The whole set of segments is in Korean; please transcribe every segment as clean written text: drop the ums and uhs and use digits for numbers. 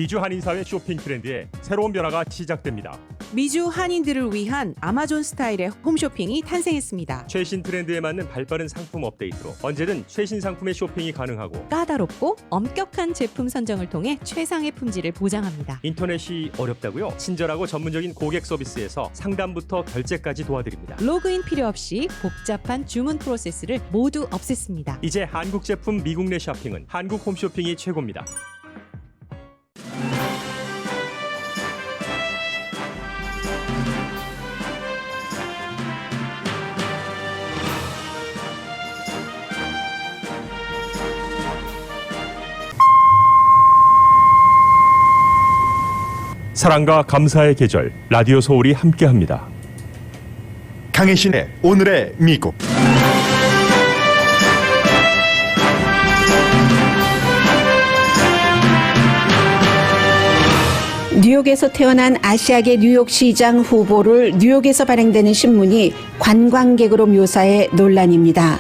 미주 한인사회 쇼핑 트렌드에 새로운 변화가 시작됩니다. 미주 한인들을 위한 아마존 스타일의 홈쇼핑이 탄생했습니다. 최신 트렌드에 맞는 발빠른 상품 업데이트로 언제든 최신 상품의 쇼핑이 가능하고 까다롭고 엄격한 제품 선정을 통해 최상의 품질을 보장합니다. 인터넷이 어렵다고요? 친절하고 전문적인 고객 서비스에서 상담부터 결제까지 도와드립니다. 로그인 필요 없이 복잡한 주문 프로세스를 모두 없앴습니다. 이제 한국 제품 미국 내 쇼핑은 한국 홈쇼핑이 최고입니다. 사랑과 감사의 계절 라디오 서울이 함께합니다. 강혜신의 오늘의 미국. 뉴욕에서 태어난 아시아계 뉴욕시장 후보를 뉴욕에서 발행되는 신문이 관광객으로 묘사해 논란입니다.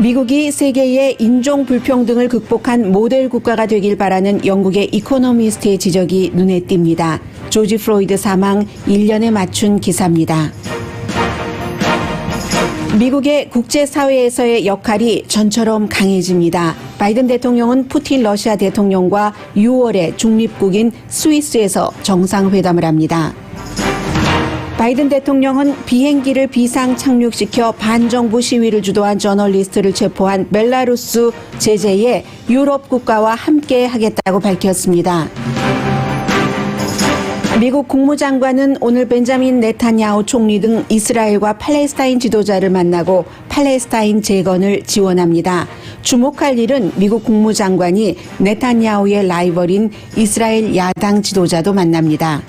미국이 세계의 인종 불평등을 극복한 모델 국가가 되길 바라는 영국의 이코노미스트의 지적이 눈에 띕니다. 조지 플로이드 사망 1년에 맞춘 기사입니다. 미국의 국제사회에서의 역할이 전처럼 강해집니다. 바이든 대통령은 푸틴 러시아 대통령과 6월에 중립국인 스위스에서 정상회담을 합니다. 바이든 대통령은 비행기를 비상 착륙시켜 반정부 시위를 주도한 저널리스트를 체포한 벨라루스 제재에 유럽 국가와 함께 하겠다고 밝혔습니다. 미국 국무장관은 오늘 벤자민 네타냐후 총리 등 이스라엘과 팔레스타인 지도자를 만나고 팔레스타인 재건을 지원합니다. 주목할 일은 미국 국무장관이 네타냐후의 라이벌인 이스라엘 야당 지도자도 만납니다.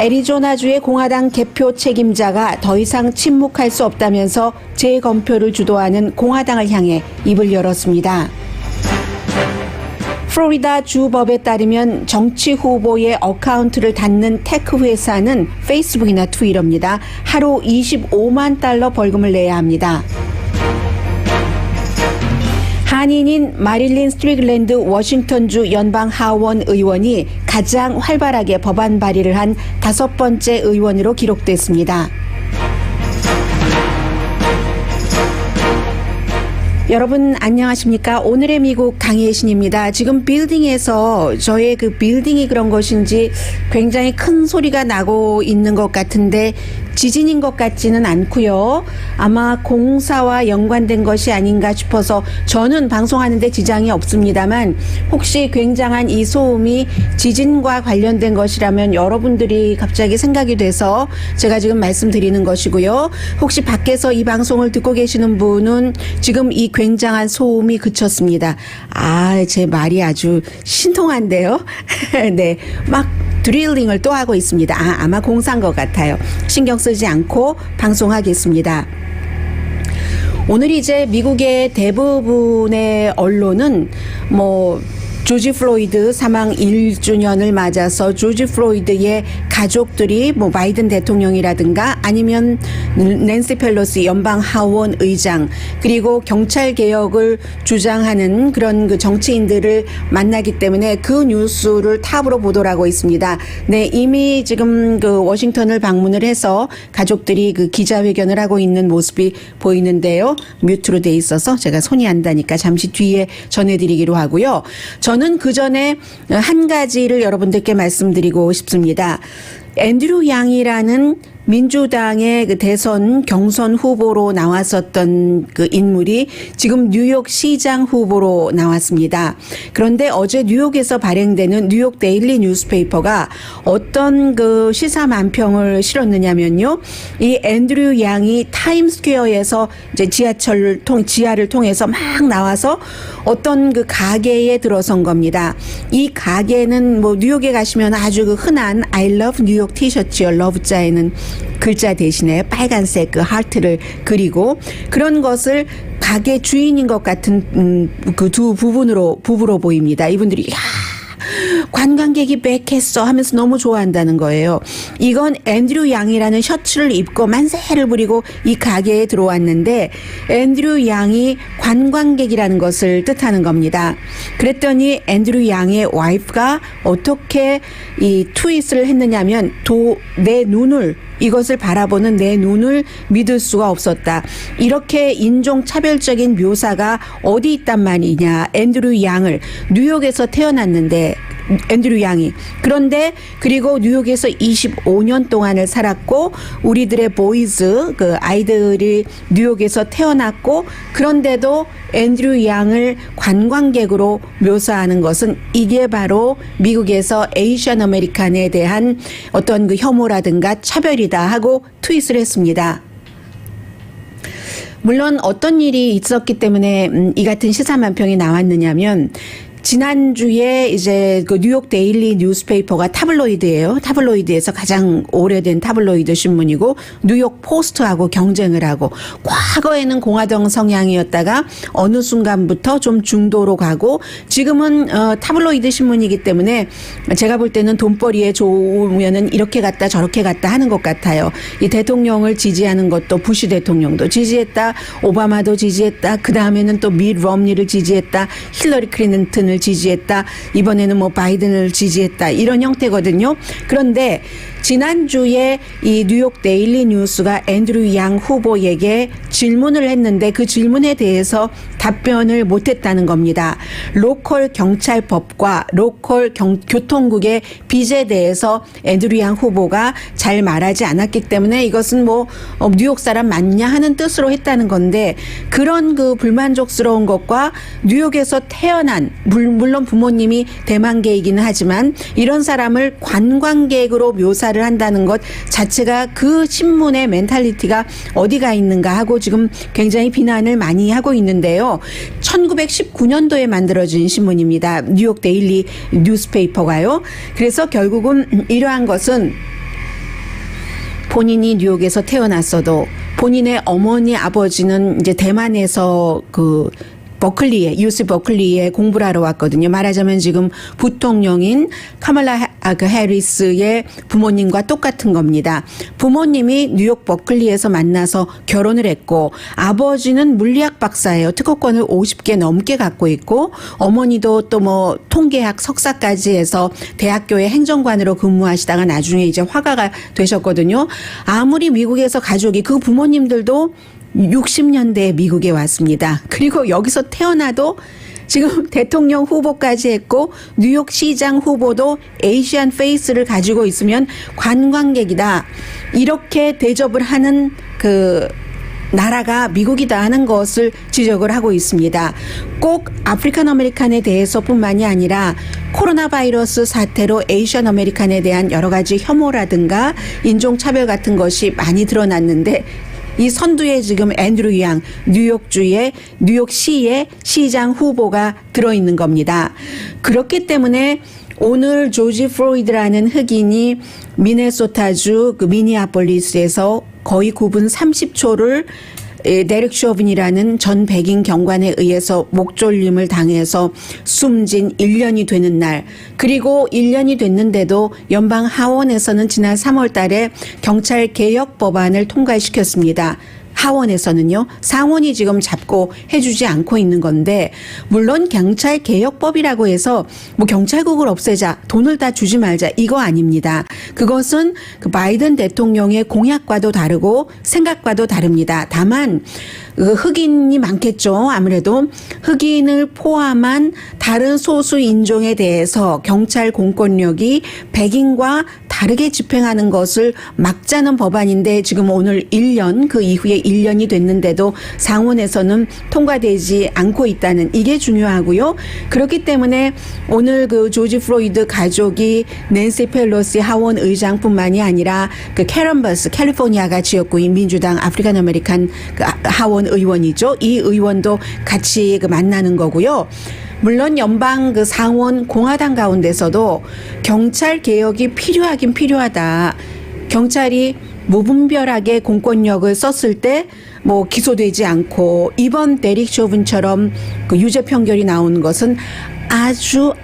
애리조나주의 공화당 개표 책임자가 더 이상 침묵할 수 없다면서 재검표를 주도하는 공화당을 향해 입을 열었습니다. 플로리다 주법에 따르면 정치 후보의 어카운트를 닫는 테크 회사는 페이스북이나 트위터입니다. 하루 25만 달러 벌금을 내야 합니다. 한인인 마릴린 스트릭랜드 워싱턴주 연방 하원 의원이 가장 활발하게 법안 발의를 한 5번째 의원으로 기록됐습니다. 여러분 안녕하십니까? 오늘의 미국 강혜신입니다. 지금 빌딩에서 저의 그 빌딩이 그런 것인지 굉장히 큰 소리가 나고 있는 것 같은데 지진인 것 같지는 않고요. 아마 공사와 연관된 것이 아닌가 싶어서 저는 방송하는데 지장이 없습니다만 혹시 굉장한 이 소음이 지진과 관련된 것이라면 여러분들이 갑자기 생각이 돼서 제가 지금 말씀드리는 것이고요. 혹시 밖에서 이 방송을 듣고 계시는 분은 지금 이 굉장한 소음이 그쳤습니다. 제 말이 아주 신통한데요. 네, 막 드릴링을 또 하고 있습니다. 아마 공사인 것 같아요. 신경 쓰지 않고 방송하겠습니다. 오늘 이제 미국의 대부분의 언론은 조지 플로이드 사망 1주년을 맞아서 조지 플로이드의 가족들이 바이든 대통령이라든가 아니면 낸시 펠로시 연방 하원 의장 그리고 경찰 개혁을 주장하는 그런 그 정치인들을 만나기 때문에 그 뉴스를 탑으로 보도를 하고 있습니다. 네, 이미 지금 그 워싱턴을 방문을 해서 가족들이 그 기자회견을 하고 있는 모습이 보이는데요. 뮤트로 돼 있어서 제가 손이 안 닿으니까 잠시 뒤에 전해드리기로 하고요. 저는 그 전에 한 가지를 여러분들께 말씀드리고 싶습니다. 앤드류 양이라는 민주당의 그 대선 경선 후보로 나왔었던 그 인물이 지금 뉴욕 시장 후보로 나왔습니다. 그런데 어제 뉴욕에서 발행되는 뉴욕 데일리 뉴스페이퍼가 어떤 그 시사 만평을 실었느냐면요. 이 앤드류 양이 타임스퀘어에서 이제 지하를 통해서 막 나와서 어떤 그 가게에 들어선 겁니다. 이 가게는 뉴욕에 가시면 아주 그 흔한 I love 뉴욕 티셔츠요. 러브자에는 글자 대신에 빨간색 그 하트를 그리고 그런 것을 가게 주인인 것 같은 그 두 부부로 보입니다. 이분들이 관광객이 백했어 하면서 너무 좋아한다는 거예요. 이건 앤드류 양이라는 셔츠를 입고 만세를 부리고 이 가게에 들어왔는데 앤드류 양이 관광객이라는 것을 뜻하는 겁니다. 그랬더니 앤드류 양의 와이프가 어떻게 이 트윗을 했느냐면 내 눈을 이것을 바라보는 내 눈을 믿을 수가 없었다. 이렇게 인종차별적인 묘사가 어디 있단 말이냐. 앤드류 양을 뉴욕에서 태어났는데 앤드류 양이 그런데 그리고 뉴욕에서 25년 동안을 살았고 우리들의 보이즈 그 아이들이 뉴욕에서 태어났고 그런데도 앤드류 양을 관광객으로 묘사하는 것은 이게 바로 미국에서 에이시안 아메리칸에 대한 어떤 그 혐오라든가 차별이다 하고 트윗을 했습니다. 물론 어떤 일이 있었기 때문에 이 같은 시사만평이 나왔느냐면 지난주에 이제 그 뉴욕 데일리 뉴스페이퍼가 타블로이드예요. 타블로이드에서 가장 오래된 타블로이드 신문이고 뉴욕 포스트하고 경쟁을 하고 과거에는 공화당 성향이었다가 어느 순간부터 좀 중도로 가고 지금은 타블로이드 신문이기 때문에 제가 볼 때는 돈벌이에 좋으면은 이렇게 갔다 저렇게 갔다 하는 것 같아요. 이 대통령을 지지하는 것도 부시 대통령도 지지했다. 오바마도 지지했다. 그 다음에는 또 밋 럼니를 지지했다. 힐러리 클린턴을 지지했다. 이번에는 뭐 바이든을 지지했다. 이런 형태거든요. 그런데 지난주에 이 뉴욕 데일리 뉴스가 앤드류 양 후보에게 질문을 했는데 그 질문에 대해서 답변을 못했다는 겁니다. 로컬 경찰법과 로컬 교통국의 빚에 대해서 앤드류 양 후보가 잘 말하지 않았기 때문에 이것은 뭐 뉴욕 사람 맞냐 하는 뜻으로 했다는 건데 그런 그 불만족스러운 것과 뉴욕에서 태어난 물론 부모님이 대만계이기는 하지만 이런 사람을 관광객으로 묘사를 한다는 것 자체가 그 신문의 멘탈리티가 어디가 있는가 하고 지금 굉장히 비난을 많이 하고 있는데요. 1919년도에 만들어진 신문입니다. 뉴욕 데일리 뉴스페이퍼가요. 그래서 결국은 이러한 것은 본인이 뉴욕에서 태어났어도 본인의 어머니 아버지는 이제 대만에서 버클리에 UC 버클리에 공부를 하러 왔거든요. 말하자면 지금 부통령인 카말라 해리스의 부모님과 똑같은 겁니다. 부모님이 뉴욕 버클리에서 만나서 결혼을 했고 아버지는 물리학 박사예요. 특허권을 50개 넘게 갖고 있고 어머니도 또 뭐 통계학 석사까지 해서 대학교의 행정관으로 근무하시다가 나중에 이제 화가가 되셨거든요. 아무리 미국에서 가족이 그 부모님들도 60년대에 미국에 왔습니다. 그리고 여기서 태어나도 지금 대통령 후보까지 했고 뉴욕 시장 후보도 에이시안 페이스를 가지고 있으면 관광객이다. 이렇게 대접을 하는 그 나라가 미국이다 하는 것을 지적을 하고 있습니다. 꼭 아프리칸 아메리칸에 대해서뿐만이 아니라 코로나 바이러스 사태로 에이시안 아메리칸에 대한 여러 가지 혐오라든가 인종차별 같은 것이 많이 드러났는데 이 선두에 지금 앤드류 양 뉴욕시의 시장 후보가 들어있는 겁니다. 그렇기 때문에 오늘 조지 플로이드라는 흑인이 미네소타주 미니아폴리스에서 거의 9분 30초를 데릭 쇼빈이라는 전 백인 경관에 의해서 목졸림을 당해서 숨진 1년이 되는 날, 그리고 1년이 됐는데도 연방 하원에서는 지난 3월 달에 경찰 개혁 법안을 통과시켰습니다. 하원에서는요. 상원이 지금 잡고 해주지 않고 있는 건데 물론 경찰 개혁법이라고 해서 뭐 경찰국을 없애자 돈을 다 주지 말자 이거 아닙니다. 그것은 그 바이든 대통령의 공약과도 다르고 생각과도 다릅니다. 다만 흑인이 많겠죠. 아무래도 흑인을 포함한 다른 소수 인종에 대해서 경찰 공권력이 백인과 다르게 집행하는 것을 막자는 법안인데 지금 오늘 1년 그 이후에 1년이 됐는데도 상원에서는 통과되지 않고 있다는 이게 중요하고요. 그렇기 때문에 오늘 그 조지 플로이드 가족이 낸시 펠로시 하원 의장뿐만이 아니라 그 캐런 버스 캘리포니아가 지역구인 민주당 아프리칸 아메리칸 그 하원 의원이죠. 이 의원도 같이 그 만나는 거고요. 물론 연방 그 상원 공화당 가운데서도 경찰 개혁이 필요하긴 필요하다. 경찰이 무분별하게 공권력을 썼을 때 뭐 기소되지 않고 이번 데릭 쇼빈처럼 그 유죄 판결이 나오는 것은 아주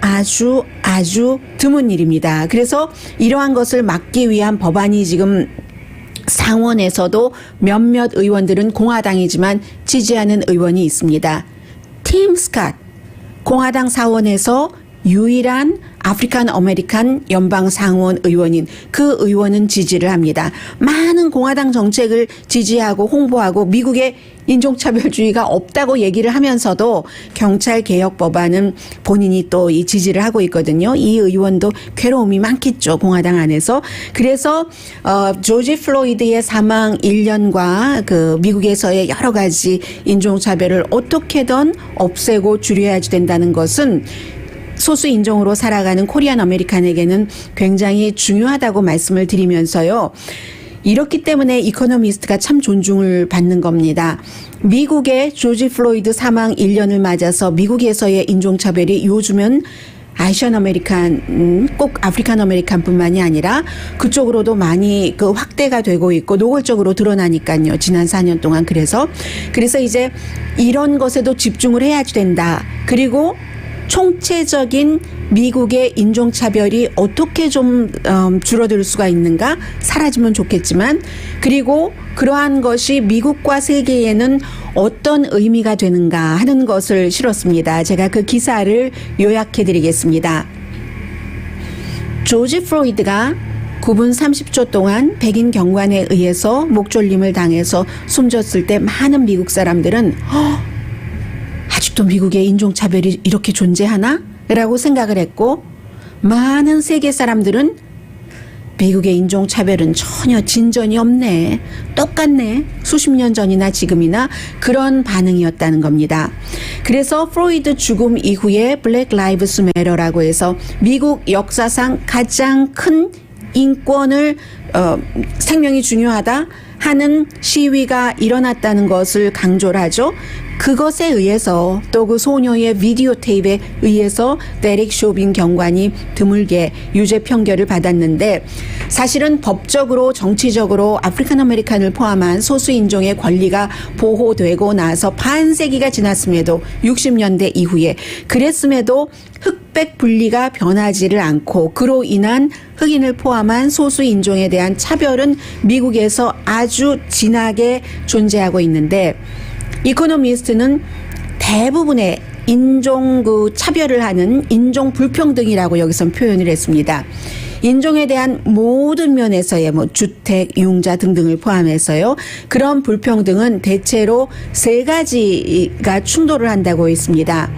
아주 드문 일입니다. 그래서 이러한 것을 막기 위한 법안이 지금 상원에서도 몇몇 의원들은 공화당이지만 지지하는 의원이 있습니다. 팀 스캇, 공화당 사원에서 유일한 아프리칸 아메리칸 연방 상원 의원인 그 의원은 지지를 합니다. 많은 공화당 정책을 지지하고 홍보하고 미국에 인종차별주의가 없다고 얘기를 하면서도 경찰 개혁 법안은 본인이 또 이 지지를 하고 있거든요. 이 의원도 괴로움이 많겠죠, 공화당 안에서. 그래서 조지 플로이드의 사망 1년과 그 미국에서의 여러 가지 인종차별을 어떻게든 없애고 줄여야지 된다는 것은 소수 인종으로 살아가는 코리안 아메리칸에게는 굉장히 중요하다고 말씀을 드리면서요. 이렇기 때문에 이코노미스트가 참 존중을 받는 겁니다. 미국의 조지 플로이드 사망 1년을 맞아서 미국에서의 인종차별이 요즘은 아시안 아메리칸, 꼭 아프리칸 아메리칸뿐만이 아니라 그쪽으로도 많이 그 확대가 되고 있고 노골적으로 드러나니까요. 지난 4년 동안 그래서 이제 이런 것에도 집중을 해야지 된다. 그리고 총체적인 미국의 인종차별이 어떻게 좀 줄어들 수가 있는가, 사라지면 좋겠지만, 그리고 그러한 것이 미국과 세계에는 어떤 의미가 되는가 하는 것을 실었습니다. 제가 그 기사를 요약해 드리겠습니다. 조지 플로이드가 9분 30초 동안 백인 경관에 의해서 목졸림을 당해서 숨졌을 때 많은 미국 사람들은 아직도 미국의 인종차별이 이렇게 존재하나? 라고 생각을 했고, 많은 세계 사람들은 미국의 인종차별은 전혀 진전이 없네, 똑같네, 수십 년 전이나 지금이나 그런 반응이었다는 겁니다. 그래서 프로이드 죽음 이후에 블랙 라이브스 매터라고 해서 미국 역사상 가장 큰 인권을 생명이 중요하다 하는 시위가 일어났다는 것을 강조를 하죠. 그것에 의해서 또 그 소녀의 비디오 테이프에 의해서 데릭 쇼빈 경관이 드물게 유죄 판결을 받았는데, 사실은 법적으로 정치적으로 아프리칸 아메리칸을 포함한 소수 인종의 권리가 보호되고 나서 반세기가 지났음에도 60년대 이후에 그랬음에도 흑백 분리가 변하지를 않고 그로 인한 흑인을 포함한 소수 인종에 대한 차별은 미국에서 아주 진하게 존재하고 있는데, 이코노미스트는 대부분의 인종 그 차별을 하는 인종 불평등이라고 여기서 표현을 했습니다. 인종에 대한 모든 면에서의 주택, 융자 등등을 포함해서요. 그런 불평등은 대체로 세 가지가 충돌을 한다고 했습니다.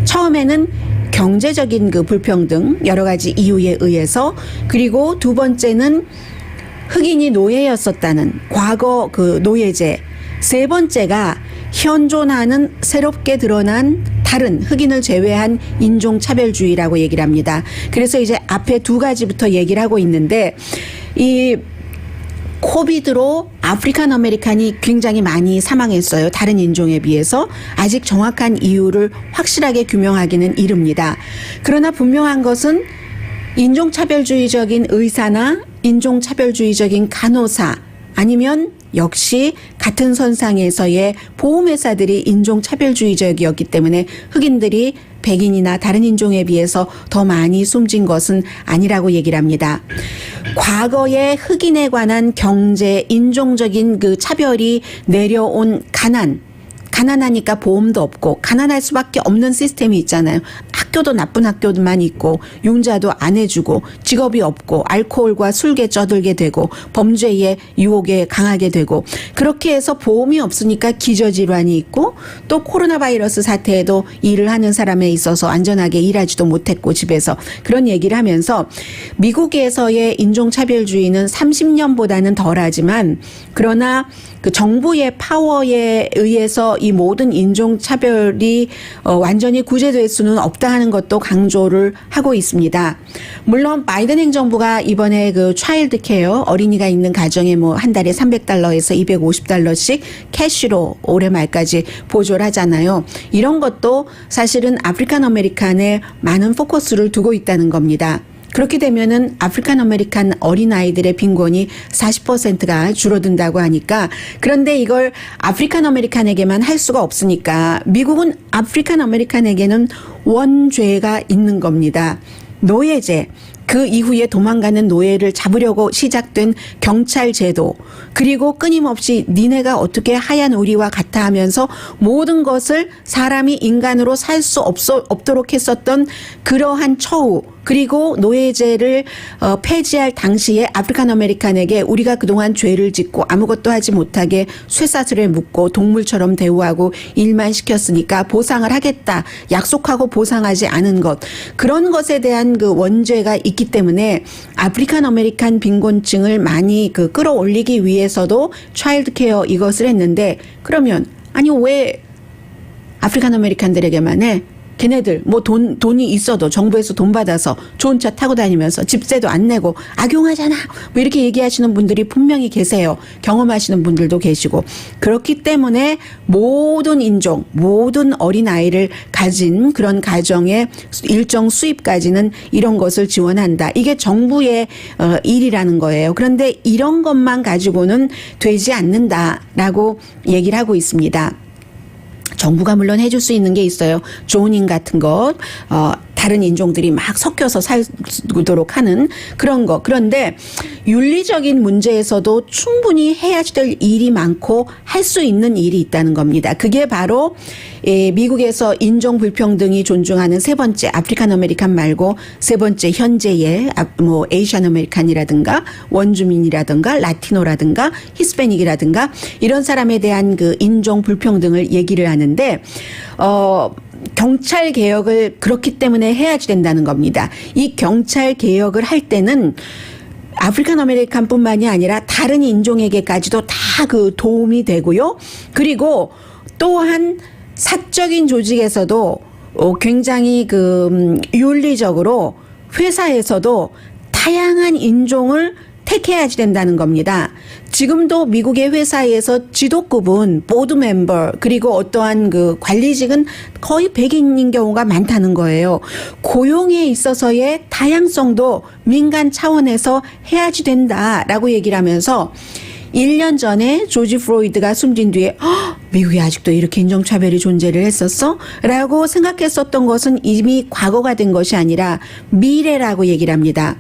처음에는 경제적인 그 불평등, 여러 가지 이유에 의해서, 그리고 두 번째는 흑인이 노예였었다는 과거 그 노예제, 세 번째가 현존하는 새롭게 드러난 다른 흑인을 제외한 인종차별주의라고 얘기를 합니다. 그래서 이제 앞에 두 가지부터 얘기를 하고 있는데, 이 코비드로 아프리칸 아메리칸이 굉장히 많이 사망했어요. 다른 인종에 비해서. 아직 정확한 이유를 확실하게 규명하기는 이릅니다. 그러나 분명한 것은 인종차별주의적인 의사나 인종차별주의적인 간호사, 아니면 역시 같은 선상에서의 보험회사들이 인종차별주의적이었기 때문에 흑인들이 백인이나 다른 인종에 비해서 더 많이 숨진 것은 아니라고 얘기를 합니다. 과거에 흑인에 관한 경제, 인종적인 그 차별이 내려온 가난하니까 보험도 없고 가난할 수밖에 없는 시스템이 있잖아요. 학교도 나쁜 학교만 있고 융자도 안 해주고 직업이 없고 알코올과 술에 쩌들게 되고 범죄의 유혹에 강하게 되고, 그렇게 해서 보험이 없으니까 기저질환이 있고, 또 코로나 바이러스 사태에도 일을 하는 사람에 있어서 안전하게 일하지도 못했고 집에서, 그런 얘기를 하면서 미국에서의 인종차별주의는 30년보다는 덜하지만, 그러나 그 정부의 파워에 의해서 이 모든 인종차별이 완전히 구제될 수는 없다 하는 것도 강조를 하고 있습니다. 물론 바이든 행정부가 이번에 그 차일드 케어, 어린이가 있는 가정에 한 달에 $300에서 $250씩 캐시로 올해 말까지 보조를 하잖아요. 이런 것도 사실은 아프리칸 아메리칸에 많은 포커스를 두고 있다는 겁니다. 그렇게 되면은 아프리칸 아메리칸 어린아이들의 빈곤이 40%가 줄어든다고 하니까, 그런데 이걸 아프리칸 아메리칸에게만 할 수가 없으니까 미국은 아프리칸 아메리칸에게는 원죄가 있는 겁니다. 노예제, 그 이후에 도망가는 노예를 잡으려고 시작된 경찰 제도, 그리고 끊임없이 니네가 어떻게 하얀 우리와 같아 하면서 모든 것을 사람이 인간으로 살 수 없도록 했었던 그러한 처우, 그리고 노예제를 폐지할 당시에 아프리칸 아메리칸에게 우리가 그동안 죄를 짓고 아무것도 하지 못하게 쇠사슬에 묶고 동물처럼 대우하고 일만 시켰으니까 보상을 하겠다 약속하고 보상하지 않은 것, 그런 것에 대한 그 원죄가 있기 때문에 아프리칸 아메리칸 빈곤층을 많이 끌어올리기 위해서도 차일드 케어 이것을 했는데, 그러면 아니 왜 아프리칸 아메리칸들에게만 해? 걔네들 뭐 돈이 있어도 정부에서 돈 받아서 좋은 차 타고 다니면서 집세도 안 내고 악용하잖아, 뭐 이렇게 얘기하시는 분들이 분명히 계세요. 경험하시는 분들도 계시고. 그렇기 때문에 모든 인종, 모든 어린아이를 가진 그런 가정의 일정 수입까지는 이런 것을 지원한다. 이게 정부의 일이라는 거예요. 그런데 이런 것만 가지고는 되지 않는다라고 얘기를 하고 있습니다. 정부가 물론 해줄 수 있는 게 있어요. 조닝 같은 것, 다른 인종들이 막 섞여서 살도록 하는 그런 거. 그런데 윤리적인 문제에서도 충분히 해야 될 일이 많고 할 수 있는 일이 있다는 겁니다. 그게 바로 미국에서 인종 불평등이 존중하는 세 번째, 아프리칸 아메리칸 말고 세 번째 현재의 뭐 에이시안 아메리칸이라든가 원주민이라든가 라티노라든가 히스패닉이라든가 이런 사람에 대한 그 인종 불평등을 얘기를 하는데, 경찰 개혁을 그렇기 때문에 해야지 된다는 겁니다. 이 경찰 개혁을 할 때는 아프리칸 아메리칸뿐만이 아니라 다른 인종에게까지도 다 그 도움이 되고요. 그리고 또한 사적인 조직에서도 굉장히 윤리적으로 회사에서도 다양한 인종을 택해야지 된다는 겁니다. 지금도 미국의 회사에서 지도급은 보드 멤버 그리고 어떠한 그 관리직은 거의 백인인 경우가 많다는 거예요. 고용에 있어서의 다양성도 민간 차원에서 해야지 된다라고 얘기를 하면서 1년 전에 조지 플로이드가 숨진 뒤에 미국이 아직도 이렇게 인종차별이 존재를 했었어? 라고 생각했었던 것은 이미 과거가 된 것이 아니라 미래라고 얘기를 합니다.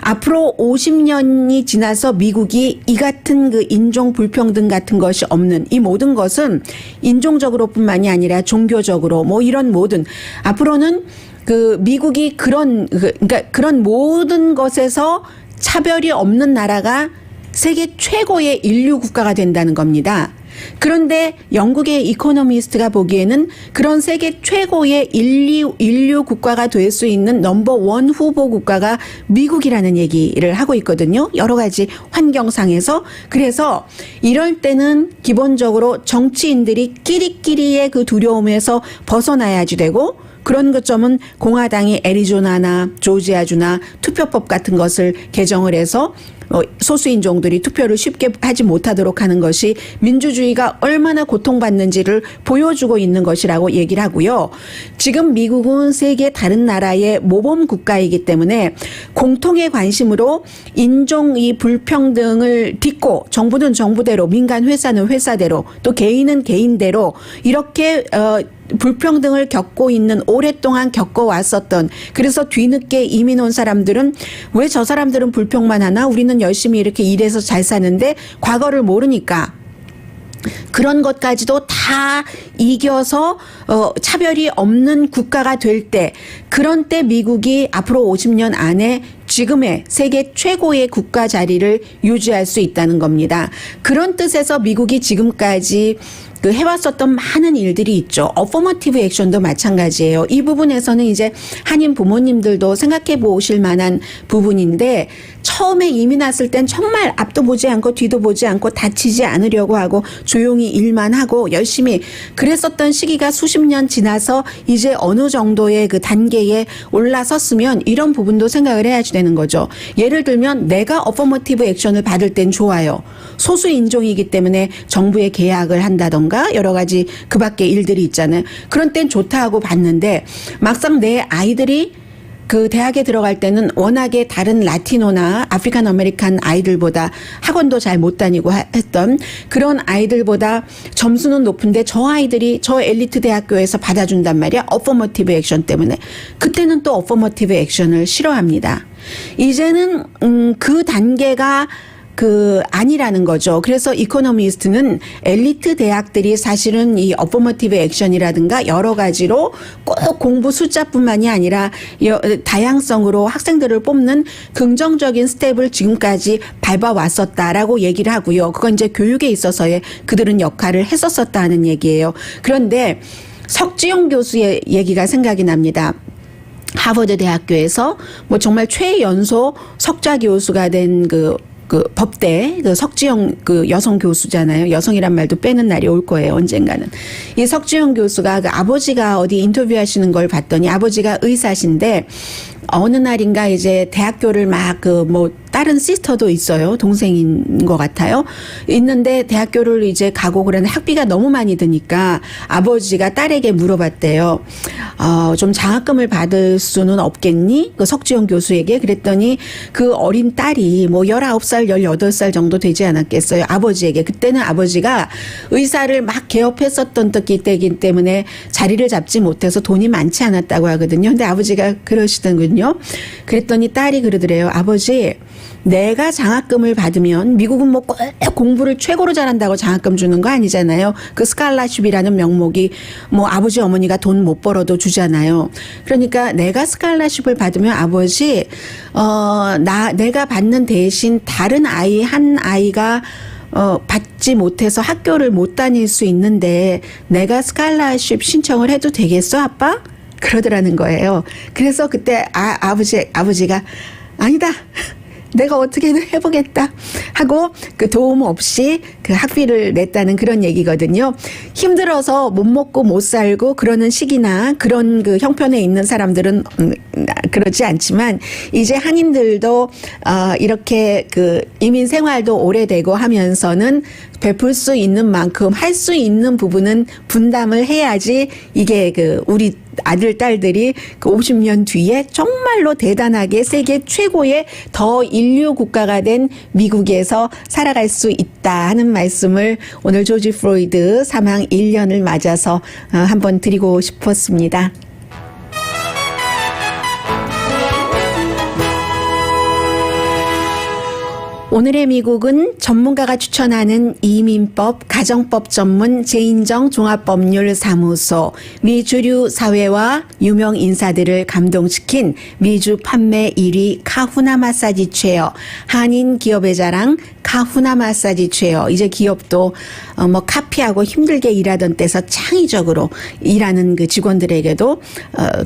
앞으로 50년이 지나서 미국이 이 같은 그 인종 불평등 같은 것이 없는, 이 모든 것은 인종적으로뿐만이 아니라 종교적으로 뭐 이런 모든, 앞으로는 그 미국이 그러니까 그런 모든 것에서 차별이 없는 나라가 세계 최고의 인류 국가가 된다는 겁니다. 그런데 영국의 이코노미스트가 보기에는 그런 세계 최고의 인류 국가가 될 수 있는 넘버 원 후보 국가가 미국이라는 얘기를 하고 있거든요. 여러 가지 환경상에서. 그래서 이럴 때는 기본적으로 정치인들이 끼리끼리의 그 두려움에서 벗어나야지 되고, 그런 것점은 공화당이 애리조나나 조지아주나 투표법 같은 것을 개정을 해서 소수인종들이 투표를 쉽게 하지 못하도록 하는 것이 민주주의가 얼마나 고통받는지를 보여주고 있는 것이라고 얘기를 하고요. 지금 미국은 세계 다른 나라의 모범 국가이기 때문에 공통의 관심으로 인종 이 불평등을 딛고, 정부는 정부대로, 민간 회사는 회사대로, 또 개인은 개인대로 이렇게 불평등을 겪고 있는, 오랫동안 겪어왔었던, 그래서 뒤늦게 이민 온 사람들은 왜 저 사람들은 불평만 하나, 우리는 열심히 이렇게 일해서 잘 사는데 과거를 모르니까 그런 것까지도 다 이겨서 차별이 없는 국가가 될 때, 그런 때 미국이 앞으로 50년 안에 지금의 세계 최고의 국가 자리를 유지할 수 있다는 겁니다. 그런 뜻에서 미국이 지금까지 해왔었던 많은 일들이 있죠. 어포머티브 액션도 마찬가지예요. 이 부분에서는 이제 한인 부모님들도 생각해 보실 만한 부분인데, 처음에 이민 왔을 땐 정말 앞도 보지 않고 뒤도 보지 않고 다치지 않으려고 하고 조용히 일만 하고 열심히 그랬었던 시기가 수십 년 지나서 이제 어느 정도의 그 단계에 올라섰으면 이런 부분도 생각을 해야지 되는 거죠. 예를 들면 내가 어포머티브 액션을 받을 땐 좋아요. 소수 인종이기 때문에 정부에 계약을 한다던가 여러 가지 그 밖에 일들이 있잖아요. 그런 땐 좋다 하고 받는데, 막상 내 아이들이 그 대학에 들어갈 때는 워낙에 다른 라티노나 아프리칸 아메리칸 아이들보다 학원도 잘 못 다니고 했던 그런 아이들보다 점수는 높은데 저 아이들이 저 엘리트 대학교에서 받아준단 말이야. 어퍼머티브 액션 때문에. 그때는 또 어퍼머티브 액션을 싫어합니다. 이제는 그 단계가 아니라는 거죠. 그래서 이코노미스트는 엘리트 대학들이 사실은 이 어포머티브 액션이라든가 여러 가지로 꼭 공부 숫자뿐만이 아니라 다양성으로 학생들을 뽑는 긍정적인 스텝을 지금까지 밟아왔었다라고 얘기를 하고요. 그건 이제 교육에 있어서의 그들은 역할을 했었었다는 얘기예요. 그런데 석지용 교수의 얘기가 생각이 납니다. 하버드 대학교에서 뭐 정말 최연소 석좌 교수가 된 법대 석지영 여성 교수잖아요. 여성이란 말도 빼는 날이 올 거예요. 언젠가는. 이 석지영 교수가 아버지가 어디 인터뷰하시는 걸 봤더니 아버지가 의사신데 어느 날인가 이제 대학교를 막 다른 시스터도 있어요. 동생인 것 같아요. 있는데 대학교를 이제 가고 그러는 학비가 너무 많이 드니까 아버지가 딸에게 물어봤대요. 좀 장학금을 받을 수는 없겠니? 그 석지영 교수에게. 그랬더니 그 어린 딸이 19살, 18살 정도 되지 않았겠어요. 아버지에게. 그때는 아버지가 의사를 막 개업했었던 때이기 때문에 자리를 잡지 못해서 돈이 많지 않았다고 하거든요. 근데 아버지가 그러시더군요. 그랬더니 딸이 그러더래요. 아버지, 내가 장학금을 받으면 미국은 꼭 공부를 최고로 잘한다고 장학금 주는 거 아니잖아요. 그 스칼라쉽이라는 명목이 아버지 어머니가 돈 못 벌어도 주잖아요. 그러니까 내가 스칼라쉽을 받으면 아버지 내가 받는 대신 다른 한 아이가 받지 못해서 학교를 못 다닐 수 있는데 내가 스칼라쉽 신청을 해도 되겠어 아빠? 그러더라는 거예요. 그래서 그때 아버지가 아니다. 내가 어떻게든 해보겠다 하고 그 도움 없이 그 학비를 냈다는 그런 얘기거든요. 힘들어서 못 먹고 못 살고 그러는 시기나 그런 그 형편에 있는 사람들은 그렇지 않지만 이제 한인들도 이렇게 그 이민 생활도 오래되고 하면서는 베풀 수 있는 만큼 할 수 있는 부분은 분담을 해야지 이게 우리 아들, 딸들이 50년 뒤에 정말로 대단하게 세계 최고의 더 인류 국가가 된 미국에서 살아갈 수 있다 하는 말씀을 오늘 조지 플로이드 사망 1년을 맞아서 한번 드리고 싶었습니다. 오늘의 미국은 전문가가 추천하는 이민법, 가정법 전문 제인정 종합법률사무소, 미주류 사회와 유명 인사들을 감동시킨 미주 판매 1위 카후나 마사지 체어, 한인 기업의 자랑 카후나 마사지 체어. 이제 기업도 카피하고 힘들게 일하던 때서 창의적으로 일하는 그 직원들에게도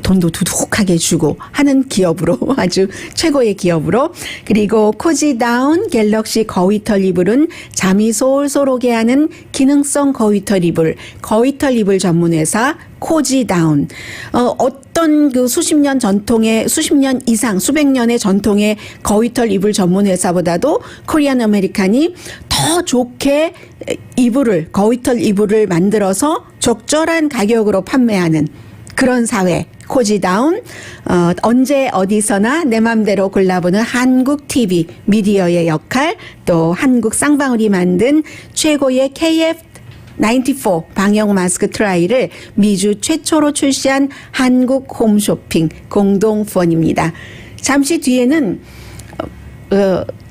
돈도 두둑하게 주고 하는 기업으로 아주 최고의 기업으로. 그리고 코지다운 갤럭시 거위털 이불은 잠이 솔솔 오게 하는 기능성 거위털 이불 전문 회사 코지다운. 어떤 그 수십 년 이상 수백 년의 전통의 거위털 이불 전문 회사보다도 코리안 아메리칸이 더 좋게 거위털 이불을 만들어서 적절한 가격으로 판매하는 그런 사회. 코지다운. 언제 어디서나 내 맘대로 골라보는 한국 TV 미디어의 역할, 또 한국 쌍방울이 만든 최고의 KF94 방역 마스크 트라이를 미주 최초로 출시한 한국 홈쇼핑 공동 후원입니다. 잠시 뒤에는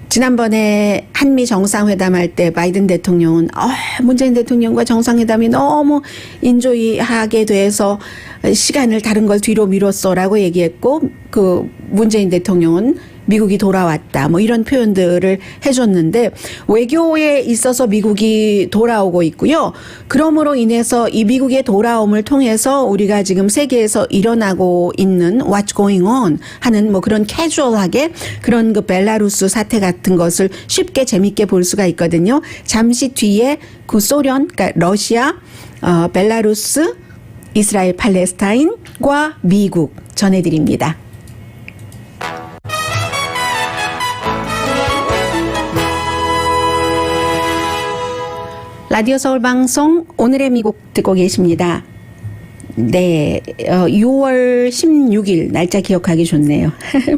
지난번에 한미 정상회담할 때 바이든 대통령은 문재인 대통령과 정상회담이 너무 인조이하게 돼서 시간을 다른 걸 뒤로 미뤘어라고 얘기했고 그 문재인 대통령은 미국이 돌아왔다 이런 표현들을 해줬는데 외교에 있어서 미국이 돌아오고 있고요. 그러므로 인해서 이 미국의 돌아옴을 통해서 우리가 지금 세계에서 일어나고 있는 What's going on 하는 그런 캐주얼하게 그런 그 벨라루스 사태 같은 것을 쉽게 재밌게 볼 수가 있거든요. 잠시 뒤에 구소련, 그러니까 러시아, 벨라루스, 이스라엘, 팔레스타인과 미국 전해드립니다. 라디오 서울 방송 오늘의 미국 듣고 계십니다. 네, 6월 16일 날짜 기억하기 좋네요.